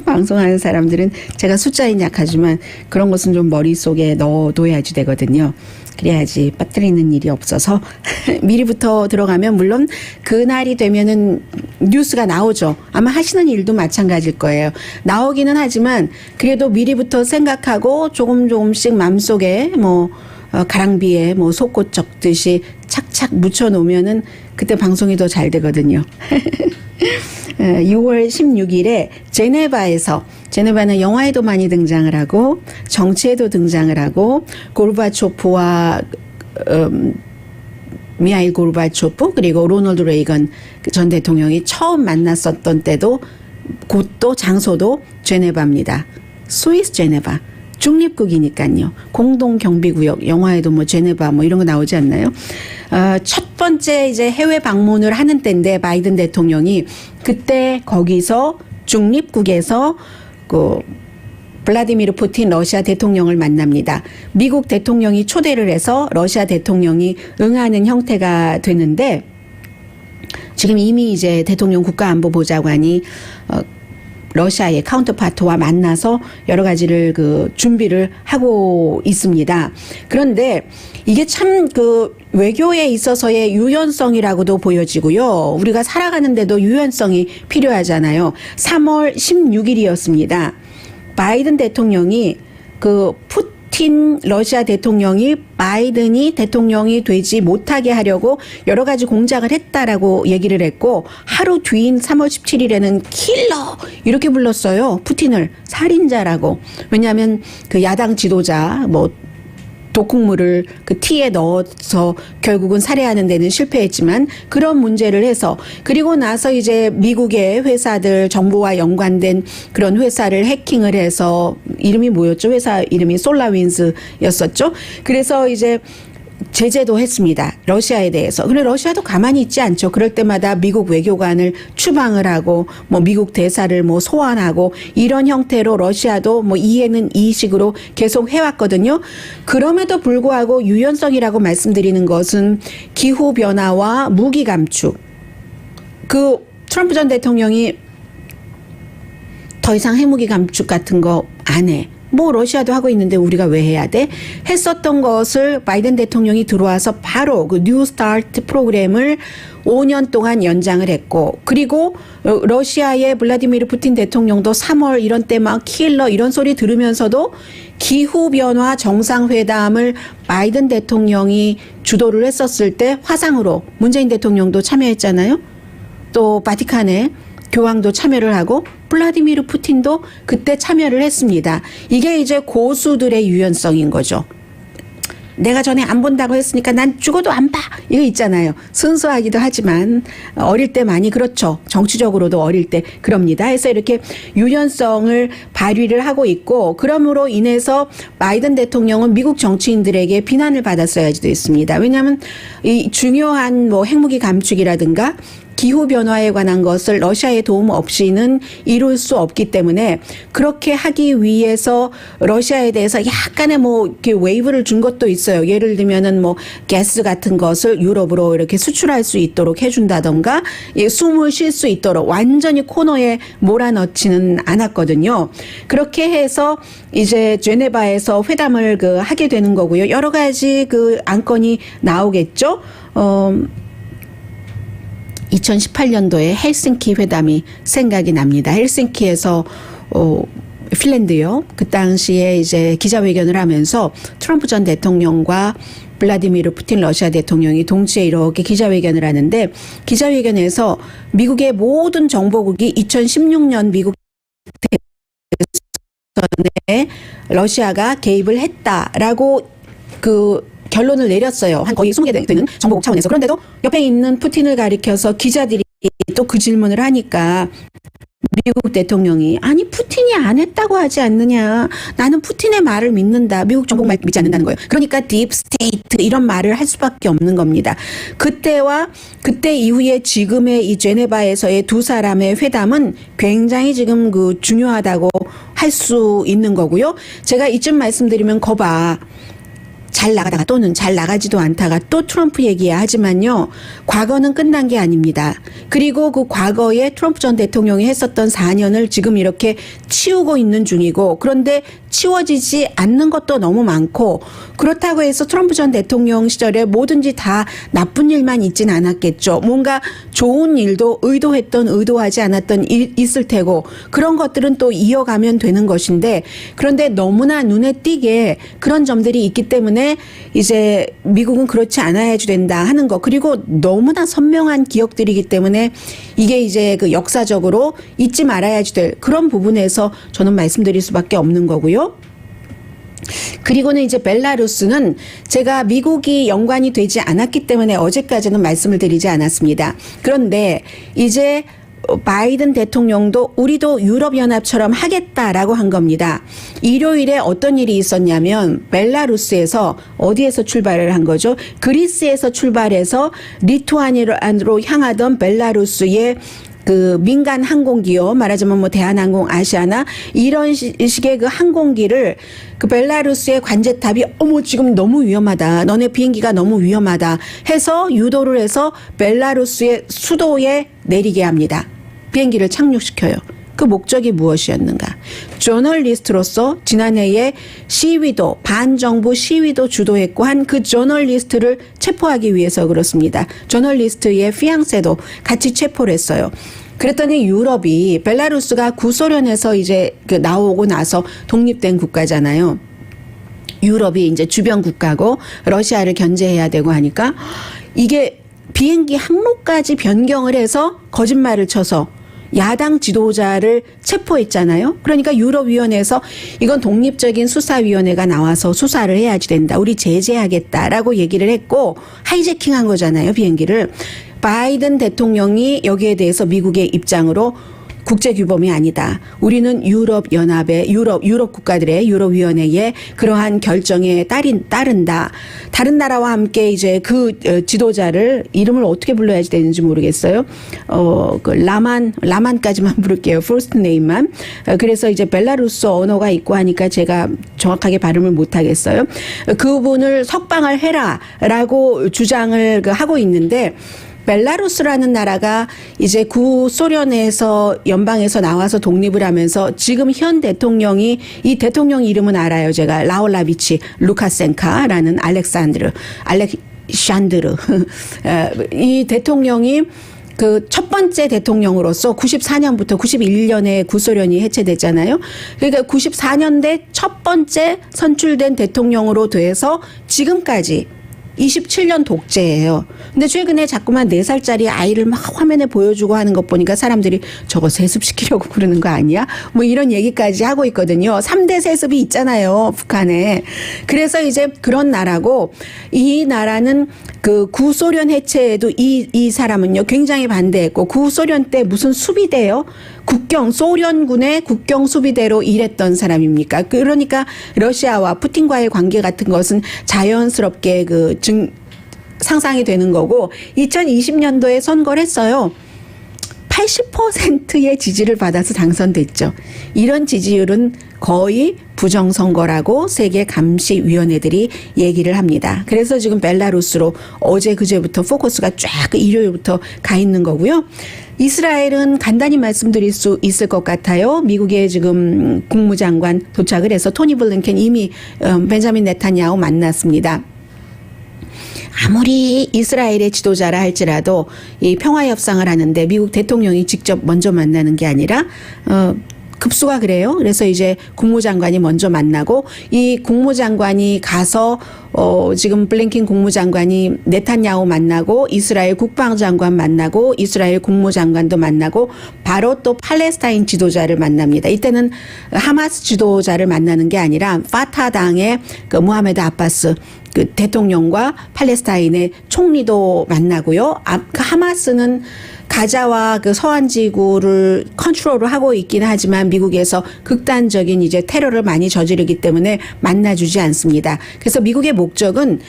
방송하는 사람들은 제가 숫자엔 약하지만 그런 것은 좀 머릿속에 넣어둬야지 되거든요. 그래야지 빠뜨리는 일이 없어서 미리부터 들어가면 물론 그날이 되면은 뉴스가 나오죠. 아마 하시는 일도 마찬가지일 거예요. 나오기는 하지만 그래도 미리부터 생각하고 조금씩 마음속에 가랑비에 속꽃 적듯이 착착 묻혀 놓으면은 그때 방송이 더 잘 되거든요. 6월 16일에 제네바는 영화에도 많이 등장을 하고 정치에도 등장을 하고 고르바초프와 미하일 고르바초프 그리고 로널드 레이건 전 대통령이 처음 만났었던 때도 곳도 장소도 제네바입니다. 스위스 제네바. 중립국이니까요. 공동경비구역, 영화에도 제네바 이런 거 나오지 않나요? 첫 번째 이제 해외 방문을 하는 때인데 바이든 대통령이 그때 거기서 중립국에서 블라디미르 푸틴 러시아 대통령을 만납니다. 미국 대통령이 초대를 해서 러시아 대통령이 응하는 형태가 되는데 지금 이미 이제 대통령 국가안보보좌관이 러시아의 카운터파트와 만나서 여러 가지를 준비를 하고 있습니다. 그런데 이게 참 외교에 있어서의 유연성이라고도 보여지고요. 우리가 살아가는데도 유연성이 필요하잖아요. 3월 16일이었습니다. 바이든 대통령이 푸틴 러시아 대통령이 바이든이 대통령이 되지 못하게 하려고 여러 가지 공작을 했다라고 얘기를 했고 하루 뒤인 3월 17일에는 킬러 이렇게 불렀어요. 푸틴을 살인자라고. 왜냐하면 야당 지도자 독극물을 티에 넣어서 결국은 살해하는 데는 실패했지만 그런 문제를 해서 그리고 나서 이제 미국의 회사들 정보와 연관된 그런 회사를 해킹을 해서 이름이 뭐였죠? 회사 이름이 솔라윈즈였었죠. 그래서 이제 제재도 했습니다. 러시아에 대해서. 그런데 러시아도 가만히 있지 않죠. 그럴 때마다 미국 외교관을 추방을 하고 미국 대사를 소환하고 이런 형태로 러시아도 이해는 이 식으로 계속 해왔거든요. 그럼에도 불구하고 유연성이라고 말씀드리는 것은 기후변화와 무기 감축. 트럼프 전 대통령이 더 이상 핵무기 감축 같은 거 안 해. 러시아도 하고 있는데 우리가 왜 해야 돼? 했었던 것을 바이든 대통령이 들어와서 바로 뉴 스타트 프로그램을 5년 동안 연장을 했고 그리고 러시아의 블라디미르 푸틴 대통령도 3월 이런 때 킬러 이런 소리 들으면서도 기후변화 정상회담을 바이든 대통령이 주도를 했었을 때 화상으로 문재인 대통령도 참여했잖아요. 또 바티칸에 교황도 참여를 하고 블라디미르 푸틴도 그때 참여를 했습니다. 이게 이제 고수들의 유연성인 거죠. 내가 전에 안 본다고 했으니까 난 죽어도 안 봐. 이거 있잖아요. 순수하기도 하지만 어릴 때 많이 그렇죠. 정치적으로도 어릴 때 그럽니다. 해서 이렇게 유연성을 발휘를 하고 있고 그럼으로 인해서 바이든 대통령은 미국 정치인들에게 비난을 받았어야지도 있습니다. 왜냐하면 이 중요한 핵무기 감축이라든가 기후변화에 관한 것을 러시아의 도움 없이는 이룰 수 없기 때문에 그렇게 하기 위해서 러시아에 대해서 약간의 이렇게 웨이브를 준 것도 있어요. 예를 들면은 가스 같은 것을 유럽으로 이렇게 수출할 수 있도록 해준다던가 숨을 쉴 수 있도록 완전히 코너에 몰아넣지는 않았거든요. 그렇게 해서 이제 제네바에서 회담을 하게 되는 거고요. 여러 가지 안건이 나오겠죠. 2018년도에 헬싱키 회담이 생각이 납니다. 헬싱키에서 핀란드요. 그 당시에 이제 기자회견을 하면서 트럼프 전 대통령과 블라디미르 푸틴 러시아 대통령이 동시에 이렇게 기자회견을 하는데 기자회견에서 미국의 모든 정보국이 2016년 미국 대선에 러시아가 개입을 했다라고 결론을 내렸어요. 한 거의 20개 되는 정보국 차원에서. 그런데도 옆에 있는 푸틴을 가리켜서 기자들이 또 그 질문을 하니까 미국 대통령이 아니 푸틴이 안 했다고 하지 않느냐. 나는 푸틴의 말을 믿는다. 미국 정보국 말 믿지 않는다는 거예요. 그러니까 딥 스테이트 이런 말을 할 수밖에 없는 겁니다. 그때와 그때 이후에 지금의 이 제네바에서의 두 사람의 회담은 굉장히 지금 중요하다고 할 수 있는 거고요. 제가 이쯤 말씀드리면 거봐. 잘 나가다가 또는 잘 나가지도 않다가 또 트럼프 얘기야 하지만요. 과거는 끝난 게 아닙니다. 그리고 그 과거에 트럼프 전 대통령이 했었던 4년을 지금 이렇게 치우고 있는 중이고 그런데 치워지지 않는 것도 너무 많고 그렇다고 해서 트럼프 전 대통령 시절에 뭐든지 다 나쁜 일만 있진 않았겠죠. 뭔가 좋은 일도 의도했던 의도하지 않았던 있을 테고 그런 것들은 또 이어가면 되는 것인데 그런데 너무나 눈에 띄게 그런 점들이 있기 때문에 이제 미국은 그렇지 않아야 된다 하는 거 그리고 너무나 선명한 기억들이기 때문에 이게 이제 그 역사적으로 잊지 말아야지 될 그런 부분에서 저는 말씀드릴 수밖에 없는 거고요. 그리고는 이제 벨라루스는 제가 미국이 연관이 되지 않았기 때문에 어제까지는 말씀을 드리지 않았습니다. 그런데 이제 바이든 대통령도 우리도 유럽연합처럼 하겠다라고 한 겁니다. 일요일에 어떤 일이 있었냐면 벨라루스에서 어디에서 출발을 한 거죠? 그리스에서 출발해서 리투아니아로 향하던 벨라루스의 그 민간 항공기요. 말하자면 뭐 대한항공, 아시아나 이런 식의 그 항공기를 그 벨라루스의 관제탑이 어머 지금 너무 위험하다. 너네 비행기가 너무 위험하다. 해서 유도를 해서 벨라루스의 수도에 내리게 합니다. 비행기를 착륙시켜요. 그 목적이 무엇이었는가? 저널리스트로서 지난해에 시위도 반정부 시위도 주도했고 한 그 저널리스트를 체포하기 위해서 그렇습니다. 저널리스트의 피앙세도 같이 체포를 했어요. 그랬더니 유럽이 벨라루스가 구소련에서 이제 그 나오고 나서 독립된 국가잖아요. 유럽이 이제 주변 국가고 러시아를 견제해야 되고 하니까 이게 비행기 항로까지 변경을 해서 거짓말을 쳐서 야당 지도자를 체포했잖아요. 그러니까 유럽위원회에서 이건 독립적인 수사위원회가 나와서 수사를 해야지 된다. 우리 제재하겠다라고 얘기를 했고 하이제킹한 거잖아요. 비행기를. 바이든 대통령이 여기에 대해서 미국의 입장으로 국제규범이 아니다. 우리는 유럽연합의 유럽 국가들의 유럽위원회의 그러한 결정에 따른다. 다른 나라와 함께 이제 그 지도자를 이름을 어떻게 불러야 되는지 모르겠어요. 그 라만까지만 부를게요. 퍼스트 네임만. 그래서 이제 벨라루스 언어가 있고 하니까 제가 정확하게 발음을 못 하겠어요. 그분을 석방을 해라라고 주장을 하고 있는데. 벨라루스라는 나라가 이제 구소련에서 연방에서 나와서 독립을 하면서 지금 현 대통령이 이 대통령 이름은 알아요. 제가 라올라비치 루카센카라는 알렉산드르 이 대통령이 그 첫 번째 대통령으로서 94년부터 91년에 구소련이 해체됐잖아요. 그러니까 94년대 첫 번째 선출된 대통령으로 돼서 지금까지 27년 독재예요. 근데 최근에 자꾸만 4살짜리 아이를 막 화면에 보여주고 하는 것 보니까 사람들이 저거 세습시키려고 그러는 거 아니야? 뭐 이런 얘기까지 하고 있거든요. 3대 세습이 있잖아요. 북한에. 그래서 이제 그런 나라고 이 나라는 그 구소련 해체에도 이 사람은요 굉장히 반대했고 구소련 때 무슨 수비대요? 소련군의 국경 수비대로 일했던 사람입니까? 그러니까 러시아와 푸틴과의 관계 같은 것은 자연스럽게 상상이 되는 거고 2020년도에 선거를 했어요. 80%의 지지를 받아서 당선됐죠. 이런 지지율은 거의 부정선거라고 세계 감시위원회들이 얘기를 합니다. 그래서 지금 벨라루스로 어제 그제부터 포커스가 쫙 일요일부터 가 있는 거고요. 이스라엘은 간단히 말씀드릴 수 있을 것 같아요. 미국의 지금 국무장관 도착을 해서 토니 블링켄 이미 벤자민 네타냐후 만났습니다. 아무리 이스라엘의 지도자라 할지라도 이 평화협상을 하는데 미국 대통령이 직접 먼저 만나는 게 아니라 급수가 그래요. 그래서 이제 국무장관이 먼저 만나고 이 국무장관이 가서 지금 블링킨 국무장관이 네탄야후 만나고 이스라엘 국방장관 만나고 이스라엘 국무장관도 만나고 바로 또 팔레스타인 지도자를 만납니다. 이때는 하마스 지도자를 만나는 게 아니라 파타당의 그 무하메드 아바스 그 대통령과 팔레스타인의 총리도 만나고요. 하마스는 가자와 그 서한 지구를 컨트롤을 하고 있긴 하지만 미국에서 극단적인 이제 테러를 많이 저지르기 때문에 만나주지 않습니다. 그래서 미국의 목적은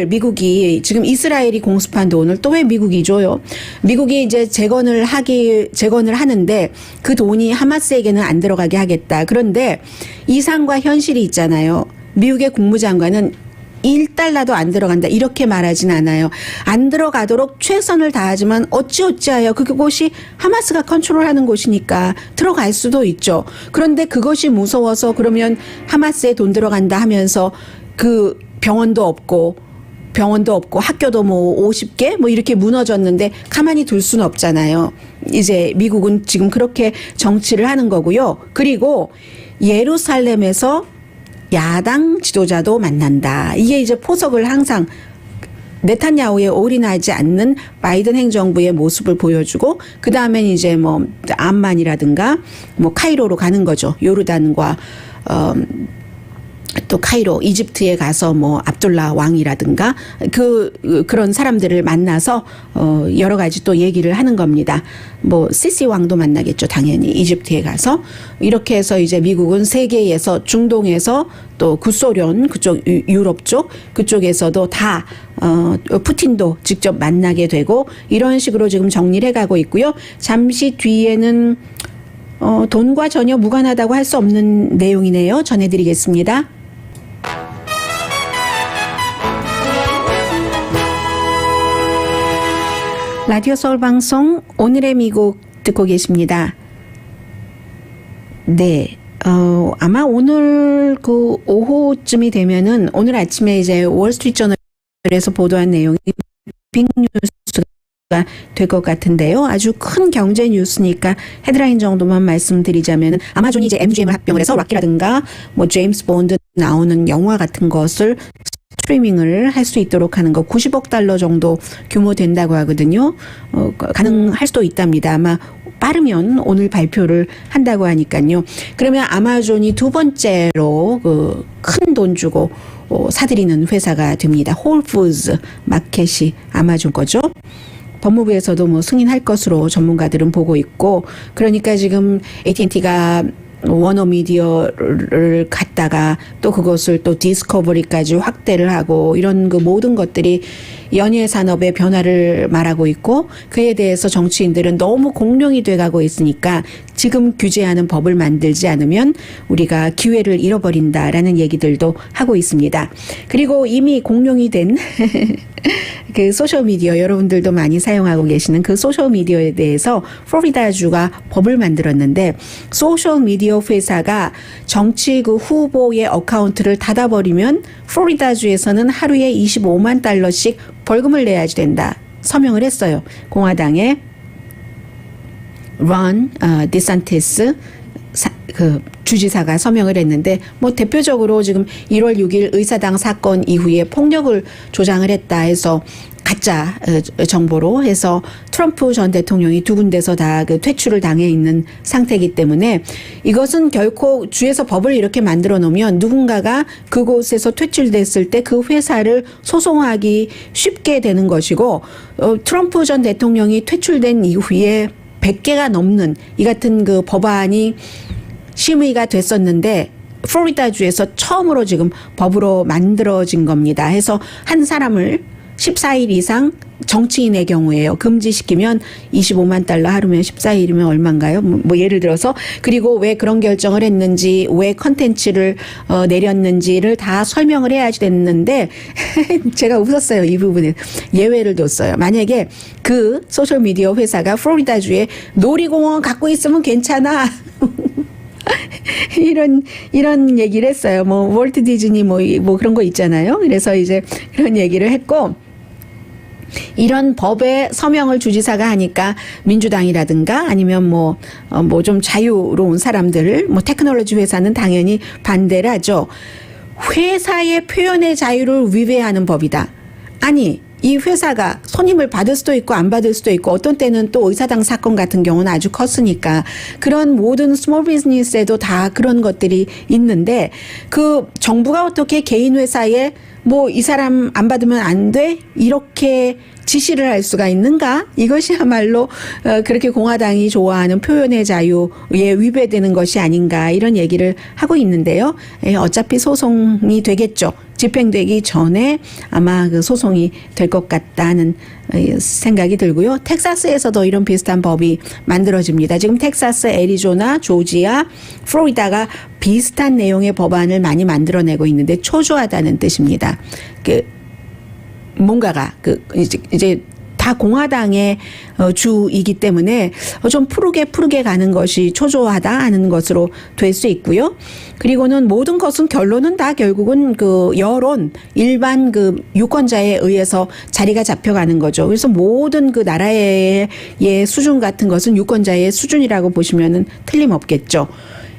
미국이 지금 이스라엘이 공습한 돈을 또 왜 미국이 줘요? 미국이 이제 재건을 하는데 그 돈이 하마스에게는 안 들어가게 하겠다. 그런데 이상과 현실이 있잖아요. 미국의 국무장관은 $1도 안 들어간다 이렇게 말하진 않아요. 안 들어가도록 최선을 다하지만 어찌어찌하여 그곳이 하마스가 컨트롤하는 곳이니까 들어갈 수도 있죠. 그런데 그것이 무서워서 그러면 하마스에 돈 들어간다 하면서 그 병원도 없고 학교도 뭐 50개 뭐 이렇게 무너졌는데 가만히 둘 수는 없잖아요. 이제 미국은 지금 그렇게 정치를 하는 거고요. 그리고 예루살렘에서 야당 지도자도 만난다. 이게 이제 포석을 항상 네탄야후에 올인하지 않는 바이든 행정부의 모습을 보여주고 그 다음엔 이제 뭐 암만이라든가 뭐 카이로로 가는 거죠. 요르단과 또 카이로, 이집트에 가서 뭐 압둘라 왕이라든가 그런 사람들을 만나서 여러 가지 또 얘기를 하는 겁니다. 뭐 시시 왕도 만나겠죠, 당연히 이집트에 가서. 이렇게 해서 이제 미국은 세계에서 중동에서 또 구소련 그쪽 유럽 쪽 그쪽에서도 다 푸틴도 직접 만나게 되고 이런 식으로 지금 정리를 해가고 있고요. 잠시 뒤에는 돈과 전혀 무관하다고 할 수 없는 내용이네요. 전해드리겠습니다. 라디오 서울 방송 오늘의 미국 듣고 계십니다. 네. 아마 오늘 그 오후쯤이 되면은 오늘 아침에 이제 월스트리트저널에서 보도한 내용이 빅뉴스가 될 것 같은데요. 아주 큰 경제 뉴스니까 헤드라인 정도만 말씀드리자면 아마존이 이제 MGM을 합병을 해서 락키라든가 뭐 제임스 본드 나오는 영화 같은 것을 스트리밍을 할 수 있도록 하는 거 $90억 정도 규모 된다고 하거든요. 가능할 수도 있답니다. 아마 빠르면 오늘 발표를 한다고 하니까요. 그러면 아마존이 두 번째로 그 큰 돈 주고 사들이는 회사가 됩니다. 홀푸드 마켓이 아마존 거죠. 법무부에서도 뭐 승인할 것으로 전문가들은 보고 있고 그러니까 지금 AT&T가 워너미디어를 갖다가 또 그것을 또 디스커버리까지 확대를 하고 이런 그 모든 것들이 연예 산업의 변화를 말하고 있고 그에 대해서 정치인들은 너무 공룡이 돼가고 있으니까 지금 규제하는 법을 만들지 않으면 우리가 기회를 잃어버린다라는 얘기들도 하고 있습니다. 그리고 이미 공룡이 된 그 소셜미디어 여러분들도 많이 사용하고 계시는 그 소셜미디어에 대해서 플로리다주가 법을 만들었는데 소셜미디어 회사가 정치 그 후보의 어카운트를 닫아버리면 플로리다주에서는 하루에 $25만 벌금을 내야지 된다. 서명을 했어요. 공화당의 론 디산티스 그 주지사가 서명을 했는데 뭐 대표적으로 지금 1월 6일 의사당 사건 이후에 폭력을 조장을 했다 해서 가짜 정보로 해서 트럼프 전 대통령이 두 군데서 다 그 퇴출을 당해 있는 상태이기 때문에 이것은 결코 주에서 법을 이렇게 만들어 놓으면 누군가가 그곳에서 퇴출됐을 때 그 회사를 소송하기 쉽게 되는 것이고 트럼프 전 대통령이 퇴출된 이후에 100개가 넘는 이 같은 그 법안이 심의가 됐었는데 플로리다주에서 처음으로 지금 법으로 만들어진 겁니다. 해서 한 사람을 14일 이상 정치인의 경우에요. 금지시키면 $25만 하루면 14일이면 얼마인가요? 뭐 예를 들어서 그리고 왜 그런 결정을 했는지 왜 컨텐츠를 내렸는지를 다 설명을 해야지 됐는데 제가 웃었어요. 이 부분에 예외를 뒀어요. 만약에 그 소셜미디어 회사가 플로리다주에 놀이공원 갖고 있으면 괜찮아. 이런 얘기를 했어요. 뭐 월트 디즈니 뭐 그런 거 있잖아요. 그래서 이제 그런 얘기를 했고 이런 법에 서명을 주지사가 하니까 민주당이라든가 아니면 뭐 좀 자유로운 사람들 뭐 테크놀로지 회사는 당연히 반대를 하죠. 회사의 표현의 자유를 위배하는 법이다. 아니 이 회사가 손님을 받을 수도 있고 안 받을 수도 있고 어떤 때는 또 의사당 사건 같은 경우는 아주 컸으니까 그런 모든 스몰 비즈니스에도 다 그런 것들이 있는데 그 정부가 어떻게 개인 회사에 뭐 이 사람 안 받으면 안 돼? 이렇게 지시를 할 수가 있는가? 이것이야말로 그렇게 공화당이 좋아하는 표현의 자유에 위배되는 것이 아닌가 이런 얘기를 하고 있는데요. 어차피 소송이 되겠죠. 집행되기 전에 아마 그 소송이 될 것 같다는 생각이 들고요. 텍사스에서도 이런 비슷한 법이 만들어집니다. 지금 텍사스, 애리조나, 조지아, 플로리다가 비슷한 내용의 법안을 많이 만들어내고 있는데 초조하다는 뜻입니다. 뭔가가 이제 다 공화당의 주이기 때문에 좀 푸르게 가는 것이 초조하다 하는 것으로 될 수 있고요. 그리고는 모든 것은 결론은 다 결국은 그 여론, 일반 그 유권자에 의해서 자리가 잡혀가는 거죠. 그래서 모든 그 나라의 수준 같은 것은 유권자의 수준이라고 보시면은 틀림없겠죠.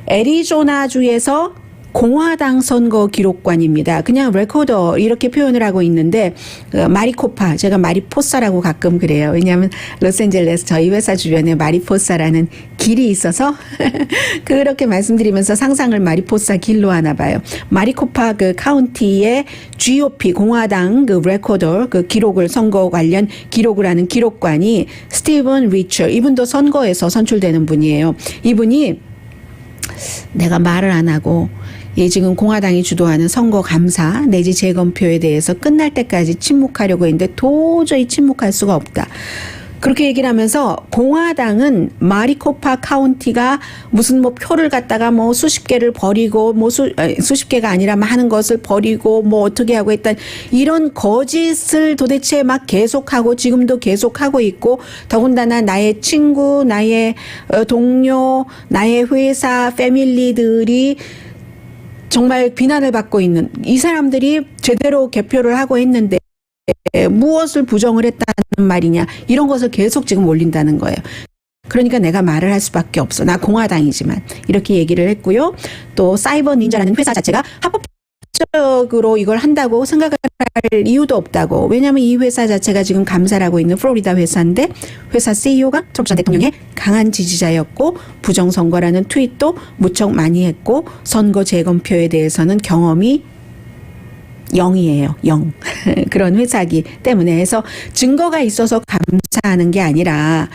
애리조나주에서 공화당 선거 기록관입니다. 그냥 레코더 이렇게 표현을 하고 있는데 마리코파, 제가 마리포사라고 가끔 그래요. 왜냐하면 로스앤젤레스 저희 회사 주변에 마리포사라는 길이 있어서 그렇게 말씀드리면서 상상을 마리포사 길로 하나 봐요. 마리코파 그 카운티의 GOP 공화당 그 레코더 그 기록을 선거 관련 기록을 하는 기록관이 스티븐 리처, 이분도 선거에서 선출되는 분이에요. 이분이 내가 말을 안 하고 지금 공화당이 주도하는 선거 감사 내지 재검표에 대해서 끝날 때까지 침묵하려고 했는데 도저히 침묵할 수가 없다. 그렇게 얘기를 하면서 공화당은 마리코파 카운티가 무슨 뭐 표를 갖다가 뭐 수십 개를 버리고 뭐 수십 개가 아니라 많은 것을 버리고 뭐 어떻게 하고 했다, 이런 거짓을 도대체 막 계속하고 지금도 계속하고 있고, 더군다나 나의 친구, 나의 동료, 나의 회사 패밀리들이 정말 비난을 받고 있는 이 사람들이 제대로 개표를 하고 했는데 무엇을 부정을 했다는 말이냐, 이런 것을 계속 지금 올린다는 거예요. 그러니까 내가 말을 할 수밖에 없어. 나 공화당이지만. 이렇게 얘기를 했고요. 또 사이버 닌자라는 회사 자체가 합법적으로 이걸 한다고 생각을 할 이유도 없다고. 왜냐하면 이 회사 자체가 지금 감사를 하고 있는 플로리다 회사인데 회사 CEO가 트럼프 전 대통령의 강한 지지자였고 부정선거라는 트윗도 무척 많이 했고 선거 재검표에 대해서는 경험이 0이에요. 0. 그런 회사이기 때문에 해서 증거가 있어서 감사하는 게 아니라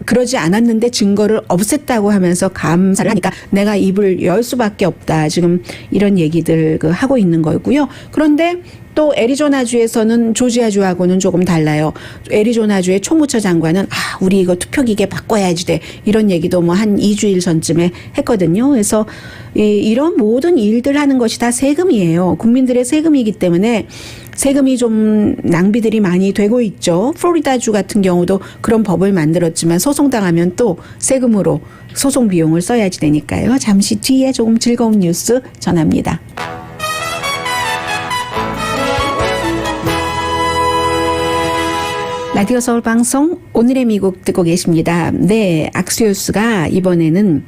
그러지 않았는데 증거를 없앴다고 하면서 감사를 하니까 내가 입을 열 수밖에 없다. 지금 이런 얘기들 하고 있는 거고요. 그런데 또 애리조나주에서는 조지아주하고는 조금 달라요. 애리조나주의 총무처 장관은 우리 이거 투표기계 바꿔야지 돼. 이런 얘기도 뭐 한 2주일 전쯤에 했거든요. 그래서 이런 모든 일들 하는 것이 다 세금이에요. 국민들의 세금이기 때문에 세금이 좀 낭비들이 많이 되고 있죠. 플로리다주 같은 경우도 그런 법을 만들었지만 소송당하면 또 세금으로 소송 비용을 써야지 되니까요. 잠시 뒤에 조금 즐거운 뉴스 전합니다. 라디오 서울 방송 오늘의 미국 듣고 계십니다. 네, 악수요스가 이번에는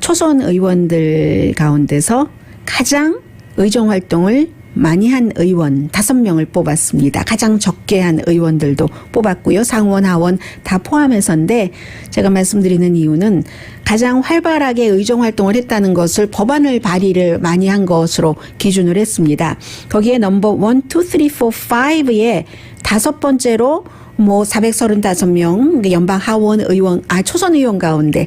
초선 의원들 가운데서 가장 의정 활동을 많이 한 의원 5명을 뽑았습니다. 가장 적게 한 의원들도 뽑았고요. 상원, 하원 다 포함해서인데 제가 말씀드리는 이유는 가장 활발하게 의정 활동을 했다는 것을 법안을 발의를 많이 한 것으로 기준을 했습니다. 거기에 넘버 1, 2, 3, 4, 5에 5번째로 435명 연방 하원 의원, 초선 의원 가운데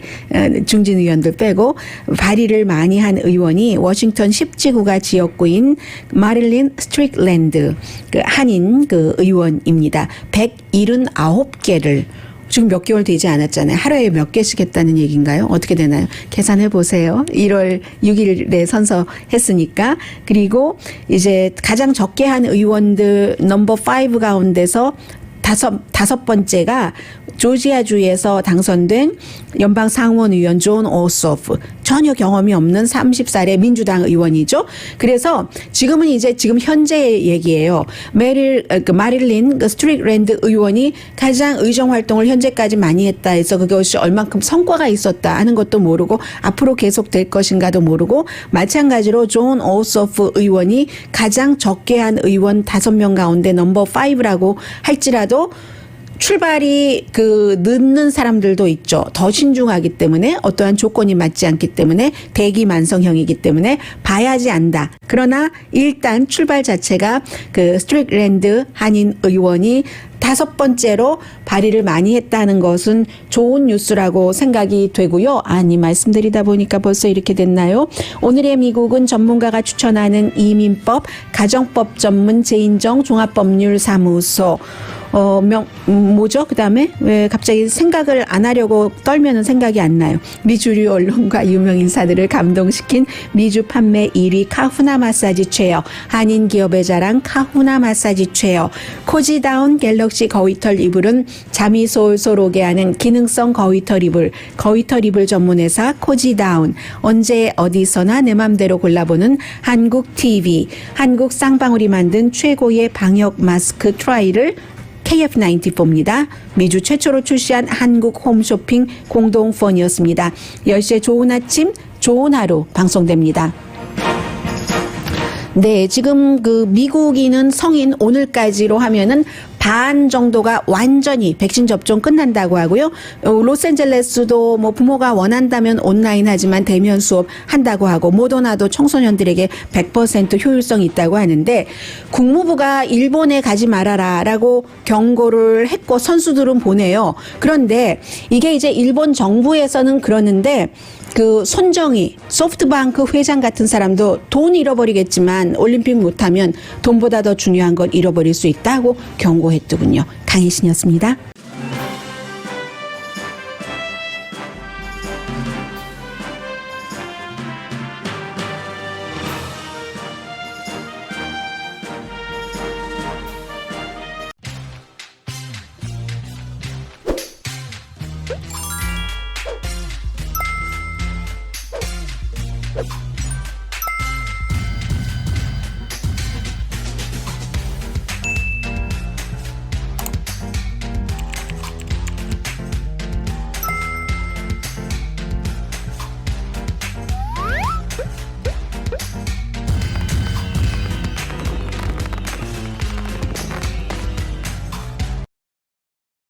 중진 의원들 빼고 발의를 많이 한 의원이 워싱턴 10지구가 지역구인 마릴린 스트릭랜드 한인 의원입니다. 179개를 지금 몇 개월 되지 않았잖아요. 하루에 몇 개씩 했다는 얘기인가요? 어떻게 되나요? 계산해 보세요. 1월 6일에 선서했으니까. 그리고 이제 가장 적게 한 의원들 넘버 5 가운데서 다섯 번째가 조지아주에서 당선된 연방 상원 의원 존 오소프, 전혀 경험이 없는 30살의 민주당 의원이죠. 그래서 지금 현재 얘기예요. 마릴린 스트릭랜드 의원이 가장 의정 활동을 현재까지 많이 했다 해서 그것이 얼만큼 성과가 있었다 하는 것도 모르고 앞으로 계속될 것인가도 모르고, 마찬가지로 존 오소프 의원이 가장 적게 한 의원 5명 가운데 넘버 5라고 할지라도 출발이 늦는 사람들도 있죠. 더 신중하기 때문에 어떠한 조건이 맞지 않기 때문에 대기 만성형이기 때문에 봐야지 안다. 그러나 일단 출발 자체가 스트릭랜드 한인 의원이 5번째로 발의를 많이 했다는 것은 좋은 뉴스라고 생각이 되고요. 아니 말씀드리다 보니까 벌써 이렇게 됐나요? 오늘의 미국은 전문가가 추천하는 이민법, 가정법 전문 재인정 종합법률사무소 뭐죠? 그 다음에 왜 갑자기 생각을 안 하려고 떨면은 생각이 안 나요. 미주류 언론과 유명 인사들을 감동시킨 미주 판매 1위 카후나 마사지 체어, 한인 기업의 자랑 카후나 마사지 체어, 코지다운 갤럭시 거위털 이불은 잠이 솔솔 오게 하는 기능성 거위털 이불 전문회사 코지다운, 언제 어디서나 내 맘대로 골라보는 한국 TV, 한국 쌍방울이 만든 최고의 방역 마스크 트라이를 KF94입니다. 미주 최초로 출시한 한국 홈쇼핑 공동펀이었습니다. 10시에 좋은 아침, 좋은 하루 방송됩니다. 네, 지금 미국인은 성인 오늘까지로 하면은 반 정도가 완전히 백신 접종 끝난다고 하고요. 로스앤젤레스도 부모가 원한다면 온라인 하지만 대면 수업 한다고 하고, 모더나도 청소년들에게 100% 효율성이 있다고 하는데, 국무부가 일본에 가지 말아라라고 경고를 했고 선수들은 보내요. 그런데 이게 이제 일본 정부에서는 그러는데 손정희 소프트뱅크 회장 같은 사람도 돈 잃어버리겠지만 올림픽 못하면 돈보다 더 중요한 걸 잃어버릴 수 있다고 경고했더군요. 강희신이었습니다.